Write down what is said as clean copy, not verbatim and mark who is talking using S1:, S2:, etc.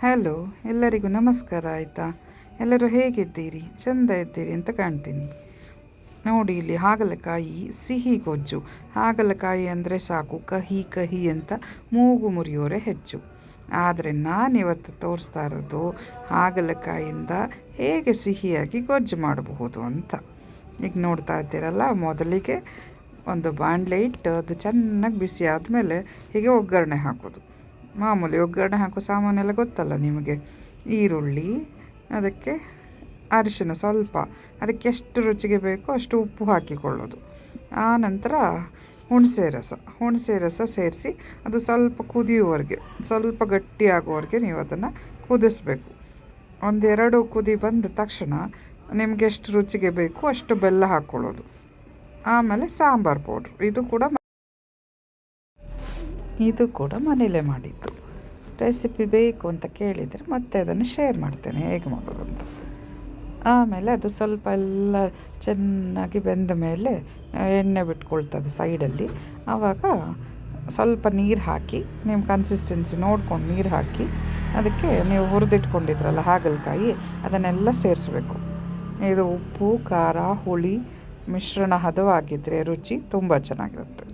S1: Hello, ಎಲ್ಲರಿಗೂ ನಮಸ್ಕಾರ. ಆಯಿತಾ? ಎಲ್ಲರೂ ಹೇಗಿದ್ದೀರಿ? ಚೆಂದ ಇದ್ದೀರಿ ಅಂತ ಕಾಣ್ತೀನಿ. ನೋಡಿ, ಇಲ್ಲಿ ಹಾಗಲಕಾಯಿ ಸಿಹಿ ಗೊಜ್ಜು. ಹಾಗಲಕಾಯಿ ಅಂದರೆ ಸಾಕು, ಕಹಿ ಕಹಿ ಅಂತ ಮೂಗು ಮುರಿಯೋರೆ ಹೆಚ್ಚು. ಆದರೆ ನಾನಿವತ್ತು ತೋರಿಸ್ತಾ ಇರೋದು ಹಾಗಲಕಾಯಿಂದ ಹೇಗೆ ಸಿಹಿಯಾಗಿ ಗೊಜ್ಜು ಮಾಡಬಹುದು ಅಂತ. ಈಗ ನೋಡ್ತಾ ಇದ್ದೀರಲ್ಲ, ಮೊದಲಿಗೆ ಒಂದು ಬಾಣಲೆ ಇಟ್ಟು ಅದು ಚೆನ್ನಾಗಿ ಬಿಸಿ ಆದಮೇಲೆ ಹೀಗೆ ಒಗ್ಗರಣೆ ಹಾಕೋದು. ಮಾಮೂಲಿ ಒಗ್ಗರಣೆ ಹಾಕೋ ಸಾಮಾನೆಲ್ಲ ಗೊತ್ತಲ್ಲ ನಿಮಗೆ. ಈರುಳ್ಳಿ, ಅದಕ್ಕೆ ಅರಿಶಿನ ಸ್ವಲ್ಪ, ಅದಕ್ಕೆ ಎಷ್ಟು ರುಚಿಗೆ ಬೇಕೋ ಅಷ್ಟು ಉಪ್ಪು ಹಾಕಿಕೊಳ್ಳೋದು. ಆನಂತರ ಹುಣಸೆ ರಸ ಸೇರಿಸಿ ಅದು ಸ್ವಲ್ಪ ಕುದಿಯುವವರೆಗೆ, ಸ್ವಲ್ಪ ಗಟ್ಟಿಯಾಗುವವರೆಗೆ ನೀವು ಅದನ್ನು ಕುದಿಸ್ಬೇಕು. ಒಂದೆರಡು ಕುದಿ ಬಂದ ತಕ್ಷಣ ನಿಮಗೆ ಎಷ್ಟು ರುಚಿಗೆ ಬೇಕು ಅಷ್ಟು ಬೆಲ್ಲ ಹಾಕ್ಕೊಳ್ಳೋದು. ಆಮೇಲೆ ಸಾಂಬಾರು ಪೌಡ್ರು, ಇದು ಕೂಡ ಮನೇಲೇ ಮಾಡಿದ್ದು. ರೆಸಿಪಿ ಬೇಕು ಅಂತ ಕೇಳಿದರೆ ಮತ್ತೆ ಅದನ್ನು ಶೇರ್ ಮಾಡ್ತೇನೆ ಹೇಗೆ ಮಾಡೋದು ಅಂತ. ಆಮೇಲೆ ಅದು ಸ್ವಲ್ಪ ಎಲ್ಲ ಚೆನ್ನಾಗಿ ಬೆಂದ ಮೇಲೆ ಎಣ್ಣೆ ಬಿಟ್ಕೊಳ್ತದೆ ಸೈಡಲ್ಲಿ. ಆವಾಗ ಸ್ವಲ್ಪ ನೀರು ಹಾಕಿ, ನಿಮ್ಮ ಕನ್ಸಿಸ್ಟೆನ್ಸಿ ನೋಡ್ಕೊಂಡು ನೀರು ಹಾಕಿ, ಅದಕ್ಕೆ ನೀವು ಹುರಿದಿಟ್ಕೊಂಡಿದ್ರಲ್ಲ ಹಾಗಲಕಾಯಿ ಅದನ್ನೆಲ್ಲ ಸೇರಿಸ್ಬೇಕು. ಇದು ಉಪ್ಪು, ಖಾರ, ಹುಳಿ ಮಿಶ್ರಣ ಹದವಾಗಿದ್ದರೆ ರುಚಿ ತುಂಬ ಚೆನ್ನಾಗಿರುತ್ತೆ.